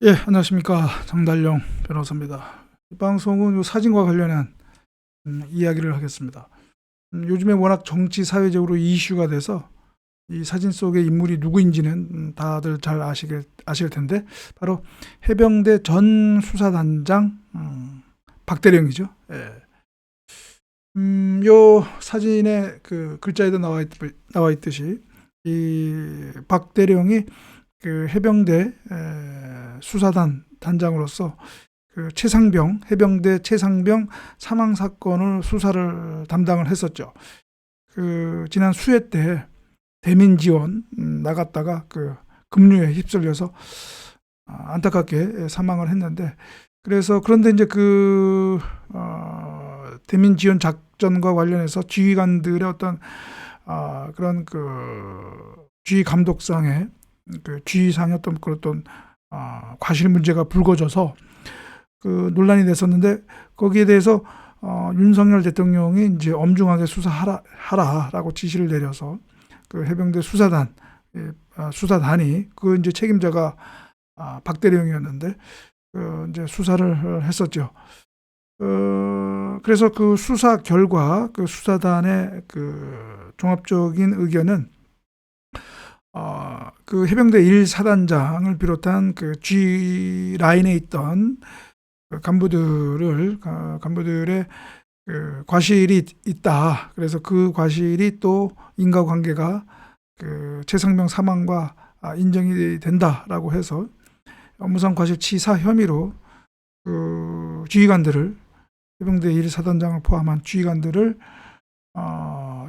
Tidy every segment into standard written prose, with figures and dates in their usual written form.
예, 안녕하십니까. 장달령 변호사입니다. 이 방송은 요 사진과 관련한 이야기를 하겠습니다. 요즘에 워낙 정치, 사회적으로 이슈가 돼서 이 사진 속의 인물이 누구인지는 다들 잘 아실 텐데, 바로 해병대 전 수사단장 박대령이죠. 예. 요 사진에 그 글자에도 나와 있듯이 이 박대령이 그 해병대 수사단 단장으로서 그 해병대 최상병 사망 사건을 수사를 담당을 했었죠. 그 지난 수해 때 대민 지원 나갔다가 그 급류에 휩쓸려서 안타깝게 사망을 했는데, 그런데 이제 대민 지원 작전과 관련해서 지휘관들의 어떤 그런 그 지휘 감독상의 그 지휘상의 어떤 과실 문제가 불거져서 그 논란이 됐었는데, 거기에 대해서 윤석열 대통령이 이제 엄중하게 수사하라라고 지시를 내려서 그 해병대 수사단이 그 이제 책임자가 박대령이었는데 이제 수사를 했었죠. 그래서 그 수사 결과 그 수사단의 그 종합적인 의견은 그 해병대 1사단장을 비롯한 그 G 라인에 있던 그 간부들의 그 과실이 있다. 그래서 그 과실이 또 인과관계가 그 최상병 사망과 인정이 된다라고 해서 업무상 과실치사 혐의로 그 지휘관들을, 해병대 1사단장을 포함한 지휘관들을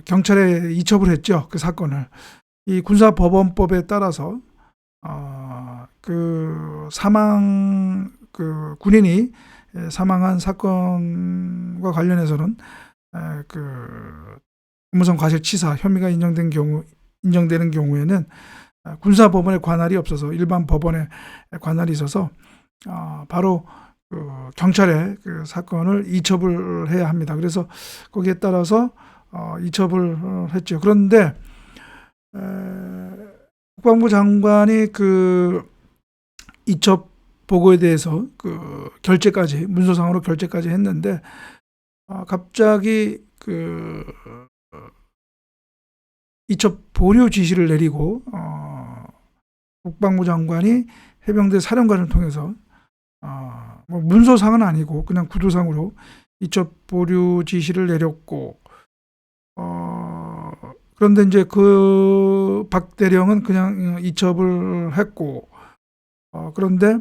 경찰에 이첩을 했죠. 그 사건을. 이 군사법원법에 따라서 그 군인이 사망한 사건과 관련해서는 그 업무상 과실치사 혐의가 인정되는 경우에는 군사법원에 관할이 없어서 일반 법원에 관할이 있어서 바로 그 경찰에 그 사건을 이첩을 해야 합니다. 그래서 거기에 따라서 이첩을 했죠. 그런데 국방부 장관이 그 이첩 보고에 대해서 그 문서상으로 결재까지 했는데, 갑자기 그 이첩 보류 지시를 내리고 국방부 장관이 해병대 사령관을 통해서 뭐 문서상은 아니고 그냥 구두상으로 이첩 보류 지시를 내렸고, 그런데 이제 그 박대령은 그냥 이첩을 했고, 그런데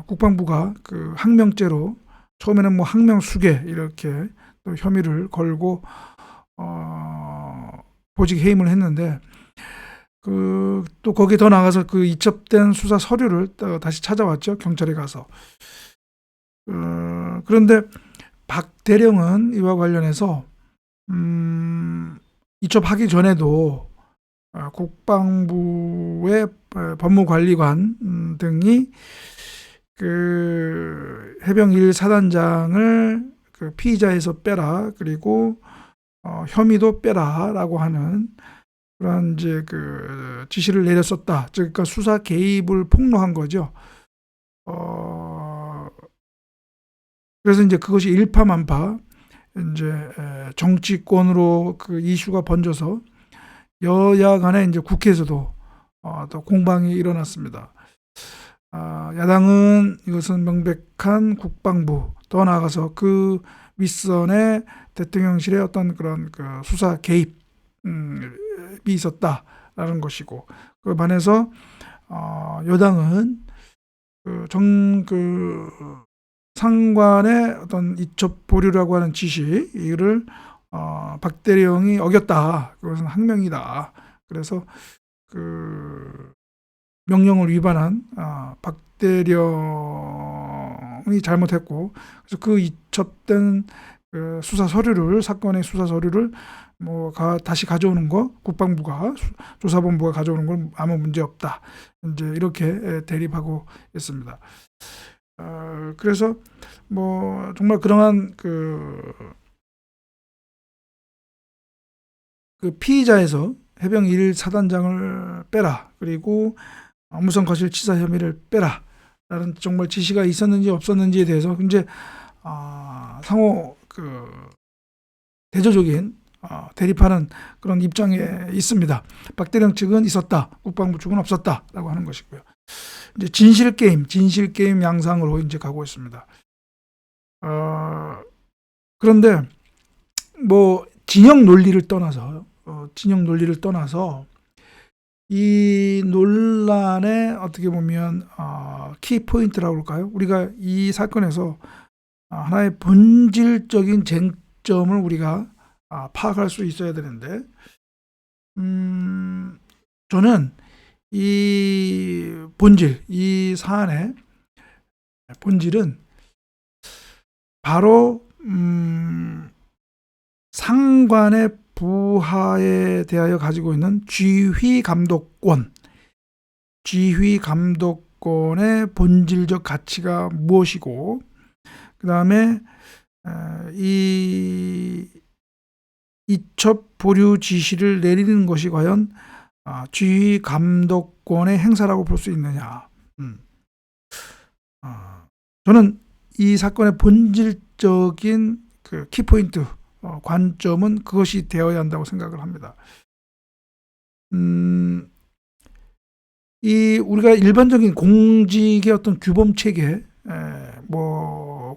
국방부가 그 항명죄로 처음에는 뭐 항명수괴 이렇게 또 혐의를 걸고 보직 해임을 했는데, 또 거기에 더 나가서 그 이첩된 수사 서류를 다시 찾아왔죠. 경찰에 가서. 그런데 박대령은 이와 관련해서 이첩하기 전에도 국방부의 법무관리관 등이 그 해병 1사단장을 그 피의자에서 빼라, 그리고 혐의도 빼라라고 하는 그런 이제 그 지시를 내렸었다. 즉, 그러니까 수사 개입을 폭로한 거죠. 그래서 이제 그것이 일파만파 이제 정치권으로 그 이슈가 번져서 여야 간에 이제 국회에서도 또 공방이 일어났습니다. 야당은 이것은 명백한 국방부, 더 나아가서 그 윗선의 대통령실의 어떤 그런 그 수사 개입이 있었다라는 것이고, 그 반해서 여당은 그 상관의 어떤 이첩 보류라고 하는 지시, 이를 박대령이 어겼다. 그것은 항명이다. 그래서 그 명령을 위반한 박대령이 잘못했고, 그래서 그 이첩된 그 사건의 수사 서류를 뭐 다시 가져오는 거, 국방부가 조사본부가 가져오는 건 아무 문제 없다. 이제 이렇게 대립하고 있습니다. 그래서 뭐 정말 그러한 그 피의자에서 해병 1사단장을 빼라, 그리고 업무상 과실치사 혐의를 빼라, 정말 지시가 있었는지 없었는지에 대해서 이제 상호 대조적인 대립하는 그런 입장에 있습니다. 박대령 측은 있었다, 국방부 측은 없었다라고 하는 것이고요. 이제 진실 게임 양상으로 이제 가고 있습니다. 그런데 뭐 진영 논리를 떠나서 이 논란의 어떻게 보면 키 포인트라고 할까요? 우리가 이 사건에서 하나의 본질적인 쟁점을 우리가 파악할 수 있어야 되는데, 저는 이 사안의 본질은 바로 상관의 부하에 대하여 가지고 있는 지휘 감독권의 본질적 가치가 무엇이고, 그 다음에 이 이첩 보류 지시를 내리는 것이 과연 지휘 감독권의 행사라고 볼 수 있느냐. 저는 이 사건의 본질적인 키포인트, 관점은 그것이 되어야 한다고 생각을 합니다. 우리가 일반적인 공직의 어떤 규범 체계, 뭐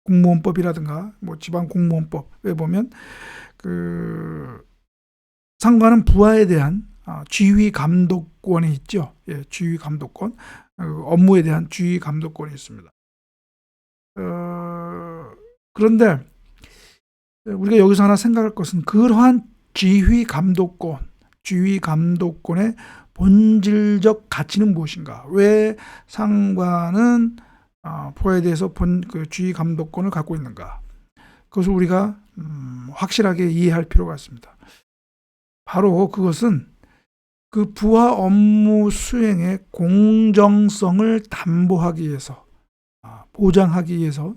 공무원법이라든가 뭐 지방공무원법에 보면 상관은 부하에 대한 지휘 감독권이 있죠. 지휘 감독권, 업무에 대한 지휘 감독권이 있습니다. 그런데 우리가 여기서 하나 생각할 것은, 그러한 지휘 감독권의 본질적 가치는 무엇인가? 왜 상관은 부하에 대해서 지휘 감독권을 갖고 있는가? 그것을 우리가 확실하게 이해할 필요가 있습니다. 바로 그것은 그 부하 업무 수행의 공정성을 담보하기 위해서, 보장하기 위해서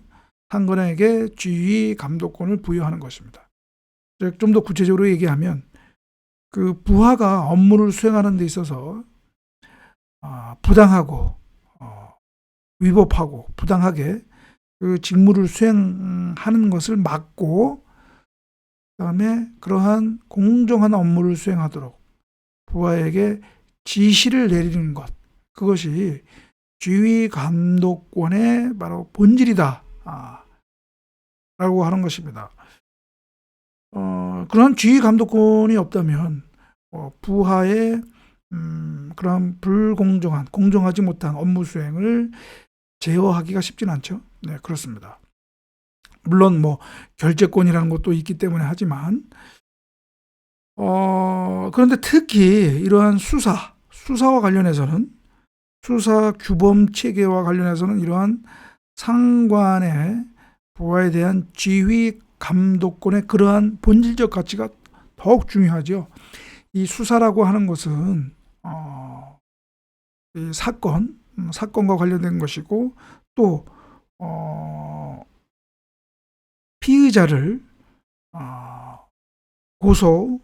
상관에게 지휘 감독권을 부여하는 것입니다. 좀 더 구체적으로 얘기하면, 그 부하가 업무를 수행하는 데 있어서 부당하고 위법하고 부당하게 그 직무를 수행하는 것을 막고, 그다음에 그러한 공정한 업무를 수행하도록 부하에게 지시를 내리는 것, 그것이 지휘 감독권의 바로 본질이다 라고 하는 것입니다. 그런 지휘 감독권이 없다면 부하의 그런 공정하지 못한 업무 수행을 제어하기가 쉽지는 않죠. 네, 그렇습니다. 물론 뭐 결재권이라는 것도 있기 때문에 하지만, 그런데 특히 이러한 수사와 관련해서는, 수사 규범 체계와 관련해서는 이러한 상관의 부하에 대한 지휘 감독권의 그러한 본질적 가치가 더욱 중요하죠. 이 수사라고 하는 것은 이 사건과 관련된 것이고, 또 피의자를 고소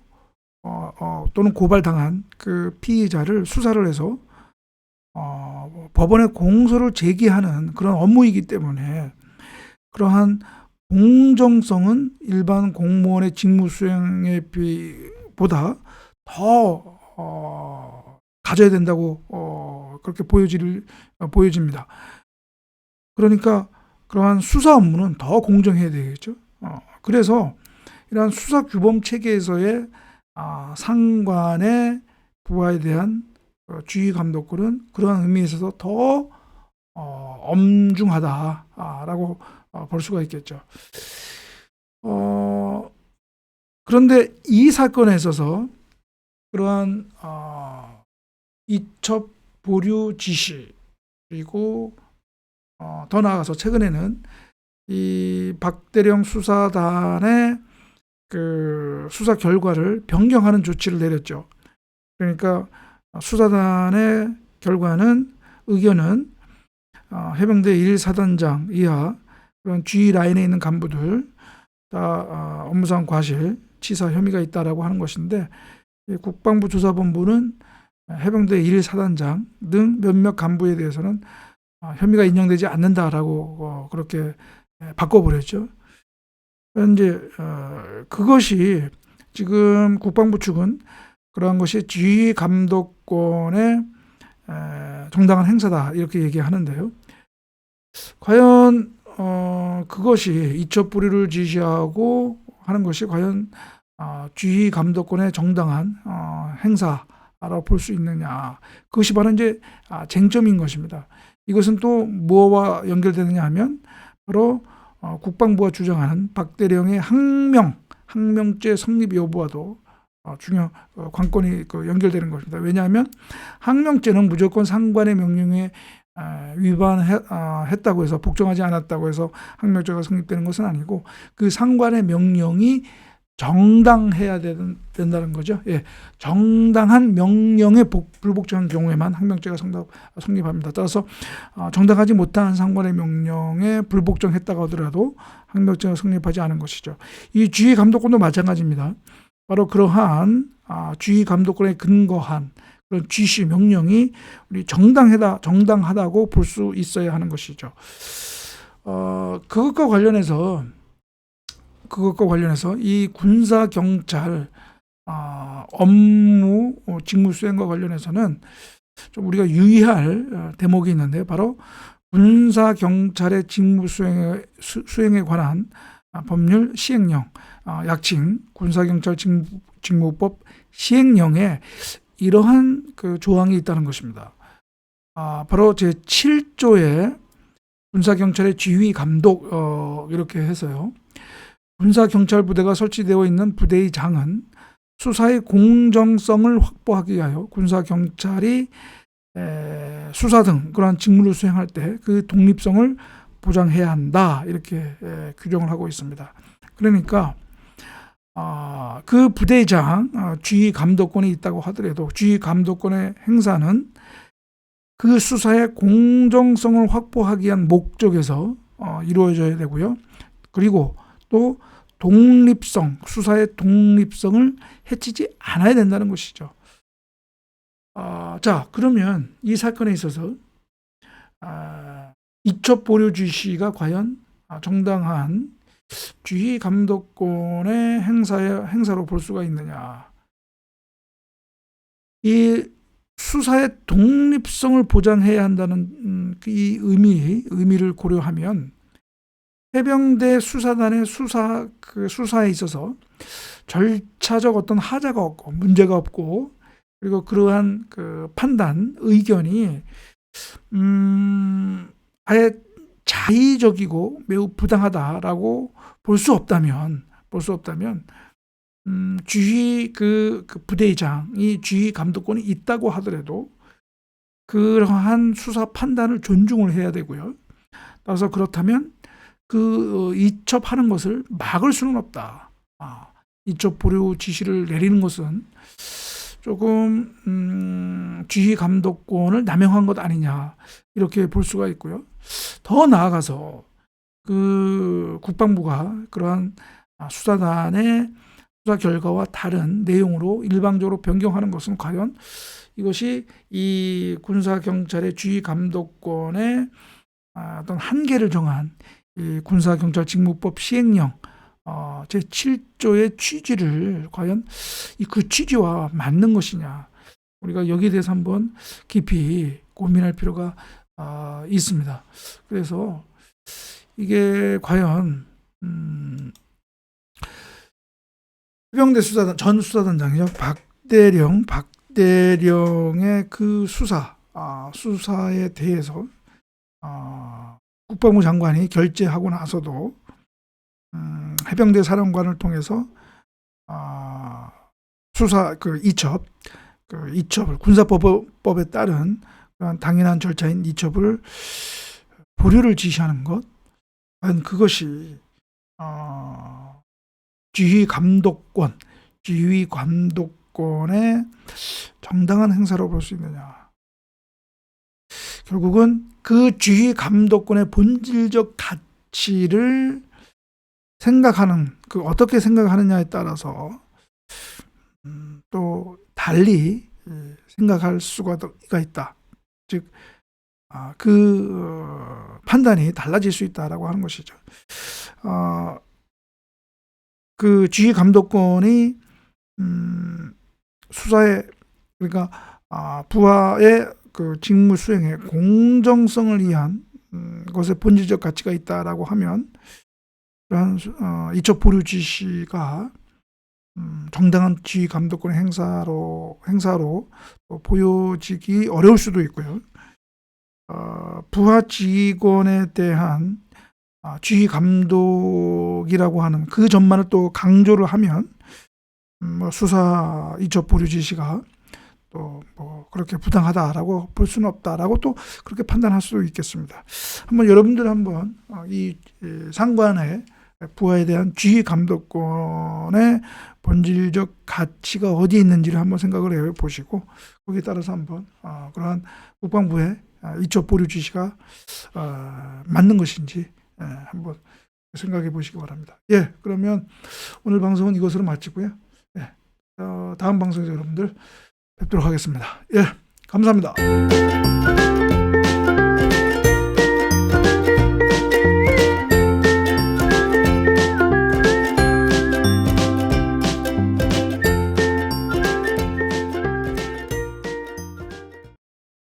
또는 고발당한 그 피의자를 수사를 해서 법원에 공소를 제기하는 그런 업무이기 때문에, 그러한 공정성은 일반 공무원의 직무 수행에 보다 더 가져야 된다고 그렇게 보여집니다. 그러니까 그러한 수사 업무는 더 공정해야 되겠죠. 그래서 이러한 수사 규범 체계에서의 상관의 부하에 대한 지휘 감독권은 그러한 의미에 있어서 더 엄중하다라고 볼 수가 있겠죠. 그런데 이 사건에 있어서 그러한 이첩 보류 지시, 그리고 더 나아가서 최근에는 이 박대령 수사단의 그 수사 결과를 변경하는 조치를 내렸죠. 그러니까 수사단의 의견은 해병대 1사단장 이하 그런 G 라인에 있는 간부들 다 업무상 과실, 치사 혐의가 있다라고 하는 것인데, 국방부 조사본부는 해병대 1사단장 등 몇몇 간부에 대해서는 혐의가 인정되지 않는다라고 그렇게 바꿔버렸죠. 현재 그것이 지금 국방부 측은 그러한 것이 지휘 감독권의 정당한 행사다 이렇게 얘기하는데요. 과연 그것이 이첩 부리를 지시하고 하는 것이 과연 지휘 감독권의 정당한 행사라고 볼 수 있느냐, 그것이 바로 이제 쟁점인 것입니다. 이것은 또 무엇과 연결되느냐 하면 바로 국방부가 주장하는 박대령의 항명죄 성립 여부와도 관건이 연결되는 것입니다. 왜냐하면 항명죄는 무조건 상관의 명령에 위반했다고 해서, 복종하지 않았다고 해서 항명죄가 성립되는 것은 아니고, 그 상관의 명령이 정당해야 된다는 거죠. 예, 정당한 명령에 불복종한 경우에만 항명죄가 성립합니다. 따라서 정당하지 못한 상관의 명령에 불복종했다고 하더라도 항명죄가 성립하지 않은 것이죠. 이 지휘 감독권도 마찬가지입니다. 바로 그러한 지휘 감독권에 근거한 그런 지시 명령이 우리 정당하다고 볼 수 있어야 하는 것이죠. 그것과 관련해서 이 군사 경찰 업무 직무 수행과 관련해서는 좀 우리가 유의할 대목이 있는데, 바로 군사 경찰의 직무 수행에 관한 법률 시행령, 약칭 군사경찰 직무법 시행령에 이러한 그 조항이 있다는 것입니다. 바로 제7조의 군사경찰의 지휘 감독 이렇게 해서요. 군사경찰 부대가 설치되어 있는 부대의 장은 수사의 공정성을 확보하기 위하여 군사경찰이 수사 등 그러한 직무를 수행할 때 그 독립성을 보장해야 한다, 이렇게 규정을 하고 있습니다. 그러니까 그 부대장 지휘 감독권이 있다고 하더라도 지휘 감독권의 행사는 그 수사의 공정성을 확보하기 위한 목적에서 이루어져야 되고요. 그리고 또 수사의 독립성을 해치지 않아야 된다는 것이죠. 자, 그러면 이 사건에 있어서 이첩 보류 지시가 과연 정당한 지휘 감독권의 행사로 볼 수가 있느냐. 이 수사의 독립성을 보장해야 한다는 이 의미를 고려하면 해병대 수사단의 수사에 있어서 절차적 어떤 하자가 없고 문제가 없고, 그리고 그러한 그 판단 의견이 아예 자의적이고 매우 부당하다라고 볼 수 없다면 지휘 그 부대장이 지휘 감독권이 있다고 하더라도 그러한 수사 판단을 존중을 해야 되고요. 따라서 그렇다면 그 이첩하는 것을 막을 수는 없다. 이첩 보류 지시를 내리는 것은 조금 지휘 감독권을 남용한 것 아니냐, 이렇게 볼 수가 있고요. 더 나아가서 그 국방부가 그러한 수사단의 수사 결과와 다른 내용으로 일방적으로 변경하는 것은 과연 이것이 이 군사경찰의 지휘 감독권의 어떤 한계를 정한 이 군사경찰 직무법 시행령 제7조의 취지를 과연 그 취지와 맞는 것이냐, 우리가 여기에 대해서 한번 깊이 고민할 필요가 있습니다. 그래서 이게 과연 해병대 전 수사단장이죠. 박대령의 그 수사에 대해서 국방부 장관이 결재하고 나서도 해병대 사령관을 통해서 수사 이첩을 군사법에 따른 당연한 절차인 이첩을 보류를 지시하는 것, 과연 그것이 지휘 감독권의 정당한 행사로 볼 수 있느냐. 결국은 그 지휘 감독권의 본질적 가치를 어떻게 생각하느냐에 따라서 또 달리 생각할 수가 있다. 즉, 판단이 달라질 수 있다라고 하는 것이죠. 그 지휘 감독권이 수사에, 그러니까 부하의 그 직무 수행의 공정성을 위한 것에 본질적 가치가 있다라고 하면, 그러한 이첩 보류 지시가 정당한 지휘 감독권의 행사로 보여지기 어려울 수도 있고요. 부하 직원에 대한 지휘 감독이라고 하는 그 점만을 또 강조를 하면 수사 이첩 보류 지시가 또 뭐 그렇게 부당하다라고 볼 수는 없다라고 또 그렇게 판단할 수도 있겠습니다. 한번 여러분들 한번 이 상관의 부하에 대한 지휘 감독권의 본질적 가치가 어디에 있는지를 한번 생각을 해 보시고, 거기에 따라서 한번 그러한 국방부의 이첩 보류 지시가 맞는 것인지 한번 생각해 보시기 바랍니다. 예, 그러면 오늘 방송은 이것으로 마치고요. 예, 다음 방송에서 여러분들 뵙도록 하겠습니다. 예, 감사합니다.